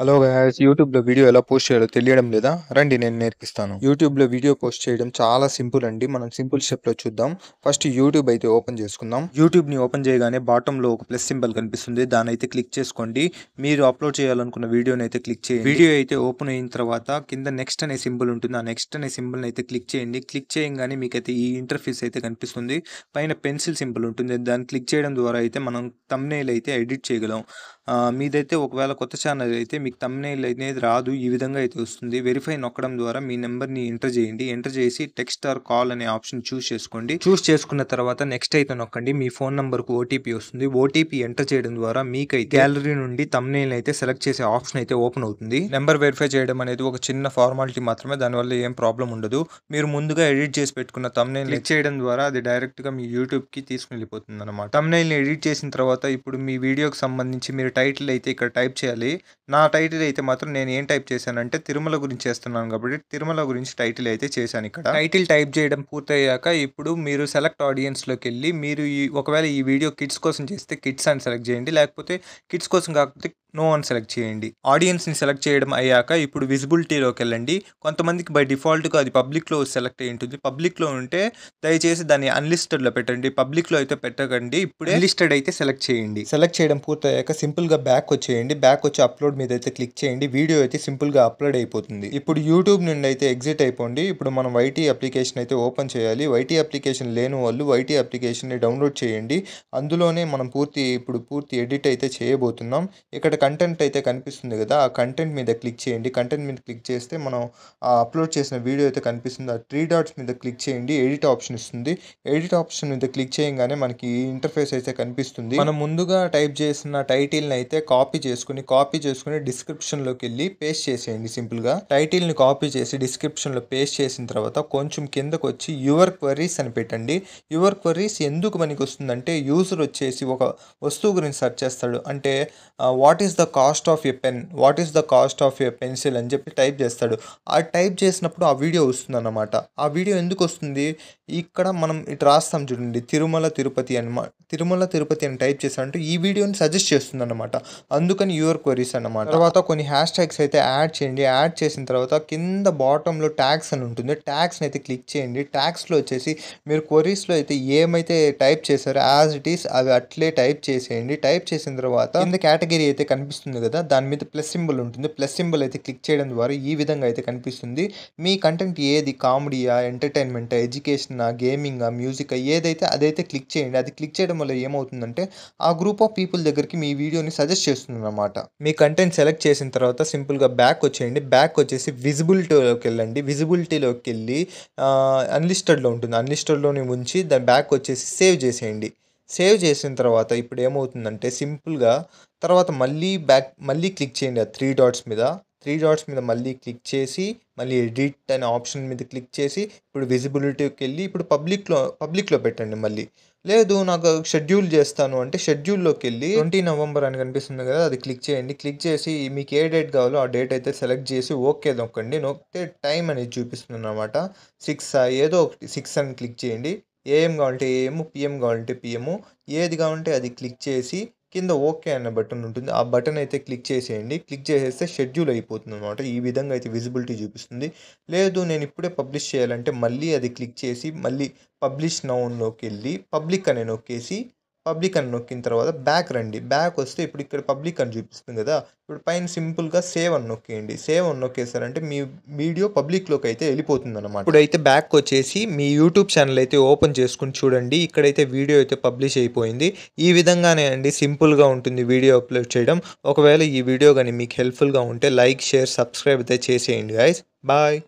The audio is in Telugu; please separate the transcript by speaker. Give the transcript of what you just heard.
Speaker 1: హలో గైస్, యూట్యూబ్లో వీడియో ఎలా పోస్ట్ చేయాలో తెలియడం లేదా? రండి నేను నేర్పిస్తాను. యూట్యూబ్లో వీడియో పోస్ట్ చేయడం చాలా సింపుల్ అండి. మనం సింపుల్ స్టెప్లో చూద్దాం. ఫస్ట్ యూట్యూబ్ అయితే ఓపెన్ చేసుకుందాం. యూట్యూబ్ని ఓపెన్ చేయగానే బాటంలో ఒక ప్లస్ సింబల్ కనిపిస్తుంది, దాని అయితే క్లిక్ చేసుకోండి. మీరు అప్లోడ్ చేయాలనుకున్న వీడియోని అయితే క్లిక్ చేయండి. వీడియో అయితే ఓపెన్ అయిన తర్వాత కింద నెక్స్ట్ అనే సింబల్ ఉంటుంది, ఆ నెక్స్ట్ అనే సింబల్ని అయితే క్లిక్ చేయండి. క్లిక్ చేయగానే మీకైతే ఈ ఇంటర్ఫేస్ అయితే కనిపిస్తుంది. పైన పెన్సిల్ సింబల్ ఉంటుంది, దాన్ని క్లిక్ చేయడం ద్వారా అయితే మనం థంబ్నెయిల్ అయితే ఎడిట్ చేయగలం. మీదైతే ఒకవేళ కొత్త ఛానల్ అయితే మీకు థంబ్నెయిల్ అనేది రాదు, ఈ విధంగా అయితే వస్తుంది. వెరిఫై నొక్కడం ద్వారా మీ నెంబర్ని ఎంటర్ చేయండి. ఎంటర్ చేసి టెక్స్ట్ ఆర్ కాల్ అనే ఆప్షన్ చూస్ చేసుకోండి. చూస్ చేసుకున్న తర్వాత నెక్స్ట్ అయితే నొక్కండి. మీ ఫోన్ నెంబర్కు ఓటీపీ వస్తుంది. ఓటీపీ ఎంటర్ చేయడం ద్వారా మీకైతే గ్యాలరీ నుండి థంబ్నెయిల్ అయితే సెలెక్ట్ చేసే ఆప్షన్ అయితే ఓపెన్ అవుతుంది. నెంబర్ వెరిఫై చేయడం అనేది ఒక చిన్న ఫార్మాలిటీ మాత్రమే, దానివల్ల ఏం ప్రాబ్లం ఉండదు. మీరు ముందుగా ఎడిట్ చేసి పెట్టుకున్న థంబ్నెయిల్ క్లిక్ చేయడం ద్వారా అది డైరెక్ట్గా మీ యూట్యూబ్కి తీసుకుని వెళ్ళిపోతుంది అనమాట. థంబ్నెయిల్ని ఎడిట్ చేసిన తర్వాత ఇప్పుడు మీ వీడియోకి సంబంధించి మీరు టైటిల్ అయితే ఇక్కడ టైప్ చేయాలి. నా టైటిల్ అయితే మాత్రం నేను ఏం టైప్ చేశానంటే తిరుమల గురించి చేస్తున్నాను కాబట్టి తిరుమల గురించి టైటిల్ అయితే చేశాను. ఇక్కడ టైటిల్ టైప్ చేయడం పూర్తయ్యాక ఇప్పుడు మీరు సెలెక్ట్ ఆడియన్స్లోకి వెళ్ళి మీరు ఒకవేళ ఈ వీడియో కిడ్స్ కోసం చేస్తే కిడ్స్ అని సెలెక్ట్ చేయండి, లేకపోతే కిడ్స్ కోసం కాకపోతే నో అని సెలెక్ట్ చేయండి. ఆడియన్స్ని సెలెక్ట్ చేయడం అయ్యాక ఇప్పుడు విజిబిలిటీలోకి వెళ్ళండి. కొంతమందికి బై డిఫాల్ట్గా అది పబ్లిక్లో సెలెక్ట్ అయి ఉంటుంది. పబ్లిక్లో ఉంటే దయచేసి దాన్ని అన్లిస్టెడ్లో పెట్టండి, పబ్లిక్లో అయితే పెట్టకండి. ఇప్పుడు అన్లిస్టెడ్ అయితే సెలెక్ట్ చేయండి. సెలెక్ట్ చేయడం పూర్తయ్యాక సింపుల్గా బ్యాక్ వచ్చేయండి. బ్యాక్ వచ్చి అప్లోడ్ మీద అయితే క్లిక్ చేయండి. వీడియో అయితే సింపుల్గా అప్లోడ్ అయిపోతుంది. ఇప్పుడు యూట్యూబ్ నుండి అయితే ఎగ్జిట్ అయిపోండి. ఇప్పుడు మనం వైటీ అప్లికేషన్ అయితే ఓపెన్ చేయాలి. వైటీ అప్లికేషన్ లేని వాళ్ళు వైటీ అప్లికేషన్ని డౌన్లోడ్ చేయండి. అందులోనే మనం పూర్తి ఎడిట్ అయితే చేయబోతున్నాం. ఇక్కడ కంటెంట్ అయితే కనిపిస్తుంది కదా, ఆ కంటెంట్ మీద క్లిక్ చేయండి. కంటెంట్ మీద క్లిక్ చేస్తే మనం అప్లోడ్ చేసిన వీడియో అయితే కనిపిస్తుంది. ఆ 3 డాట్స్ మీద క్లిక్ చేయండి, ఎడిట్ ఆప్షన్ ఇస్తుంది. ఎడిట్ ఆప్షన్ మీద క్లిక్ చేయగానే మనకి ఇంటర్ఫేస్ అయితే కనిపిస్తుంది. మనం ముందుగా టైప్ చేసిన టైటిల్ని అయితే కాపీ చేసుకుని డిస్క్రిప్షన్లోకి వెళ్ళి పేస్ట్ చేసేయండి. సింపుల్గా టైటిల్ని కాపీ చేసి డిస్క్రిప్షన్లో పేస్ట్ చేసిన తర్వాత కొంచెం కిందకు వచ్చి యువర్ క్వరీస్ అని పెట్టండి. యువర్ క్వరీస్ ఎందుకు మనకి వస్తుందంటే యూజర్ వచ్చేసి ఒక వస్తువు గురించి సెర్చ్ చేస్తాడు. అంటే what is the cost of a pen, what is the cost of a pencil అని చెప్పి టైప్ చేస్తాడు. ఆ టైప్ చేసినప్పుడు ఆ వీడియో వస్తుంది అన్నమాట. ఆ వీడియో ఎందుకు వస్తుంది, ఇక్కడ మనం ఇటు రాస్తాం చూడండి, తిరుమల తిరుపతి అని టైప్ చేశారంటే ఈ వీడియోని సజెస్ట్ చేస్తుంది అన్నమాట. అందుకని యువర్ క్వరీస్ అన్నమాట. తర్వాత కొన్ని హ్యాష్ ట్యాగ్స్ అయితే యాడ్ చేయండి. యాడ్ చేసిన తర్వాత కింద బాటంలో ట్యాగ్స్ అని ఉంటుంది, ట్యాగ్స్ని అయితే క్లిక్ చేయండి. ట్యాగ్స్లో వచ్చేసి మీరు క్వరీస్లో అయితే ఏమైతే టైప్ చేశారో యాజ్ ఇట్ ఈస్ అవి అట్లే టైప్ చేసేయండి. టైప్ చేసిన తర్వాత కింద కేటగిరీ అయితే కనిపిస్తుంది కదా, దాని మీద ప్లస్ సింబల్ ఉంటుంది. ప్లస్ సింబల్ అయితే క్లిక్ చేయడం ద్వారా ఈ విధంగా అయితే కనిపిస్తుంది. మీ కంటెంట్ ఏది, కామెడీయా, ఎంటర్టైన్మెంట్, ఎడ్యుకేషన్, గేమింగ్, మ్యూజిక్, ఏదైతే అదైతే క్లిక్ చేయండి. అది క్లిక్ చేయడం వల్ల ఏమవుతుందంటే ఆ గ్రూప్ ఆఫ్ పీపుల్ దగ్గరికి మీ వీడియోని సజెస్ట్ చేస్తుంది అన్నమాట. మీ కంటెంట్ సెలెక్ట్ చేసిన తర్వాత సింపుల్గా బ్యాక్ వచ్చేయండి. బ్యాక్ వచ్చేసి విజిబిలిటీలోకి వెళ్ళండి. విజిబిలిటీలోకి వెళ్ళి అన్లిస్టెడ్లో ఉంటుంది, అన్లిస్టెడ్లోని ఉంచి దాని బ్యాక్ వచ్చేసి సేవ్ చేసేయండి. సేవ్ చేసిన తర్వాత ఇప్పుడు ఏమవుతుందంటే సింపుల్గా తర్వాత మళ్ళీ క్లిక్ చేయండి ఆ 3 డాట్స్ మీద. 3 డాట్స్ మీద మళ్ళీ క్లిక్ చేసి మళ్ళీ ఎడిట్ అనే ఆప్షన్ మీద క్లిక్ చేసి ఇప్పుడు విజిబిలిటీకి వెళ్ళి ఇప్పుడు పబ్లిక్లో పెట్టండి. మళ్ళీ లేదు నాకు షెడ్యూల్ చేస్తాను అంటే షెడ్యూల్లోకి వెళ్ళి 20 నవంబర్ అని కనిపిస్తుంది కదా, అది క్లిక్ చేయండి. క్లిక్ చేసి మీకు ఏ డేట్ కావాలో ఆ డేట్ అయితే సెలెక్ట్ చేసి ఓకే నొక్కండి. నొక్కితే టైం అనేది చూపిస్తుంది అనమాట. 6 ఏదో ఒకటి 6 అని క్లిక్ చేయండి. ఏఎం కావాలంటే ఏఎం, పిఎం కావాలంటే పిఎం, ఏది కావాలంటే అది క్లిక్ చేసి కింద ఓకే అనే బటన్ ఉంటుంది, ఆ బటన్ అయితే క్లిక్ చేసేయండి. క్లిక్ చేసేస్తే షెడ్యూల్ అయిపోతుంది అనమాట. ఈ విధంగా అయితే విజిబిలిటీ చూపిస్తుంది. లేదు నేను ఇప్పుడే పబ్లిష్ చేయాలంటే మళ్ళీ అది క్లిక్ చేసి మళ్ళీ పబ్లిష్ నౌలోకి వెళ్ళి పబ్లిక్ అని నొక్కిన తర్వాత బ్యాక్ రండి. బ్యాక్ వస్తే ఇప్పుడు ఇక్కడ పబ్లిక్ అని చూపిస్తుంది కదా, ఇప్పుడు పైన సింపుల్గా సేవ్ అని నొక్కేయండి. సేవ్ అని నొక్కేసారంటే మీ వీడియో పబ్లిక్లోకి అయితే వెళ్ళిపోతుంది అనమాట. ఇప్పుడైతే బ్యాక్ వచ్చేసి మీ యూట్యూబ్ ఛానల్ అయితే ఓపెన్ చేసుకుని చూడండి. ఇక్కడైతే వీడియో అయితే పబ్లిష్ అయిపోయింది. ఈ విధంగానే అండి సింపుల్గా ఉంటుంది వీడియో అప్లోడ్ చేయడం. ఒకవేళ ఈ వీడియో కానీ మీకు హెల్ప్ఫుల్గా ఉంటే లైక్, షేర్, సబ్స్క్రైబ్ అయితే చేసేయండి గైస్. బాయ్.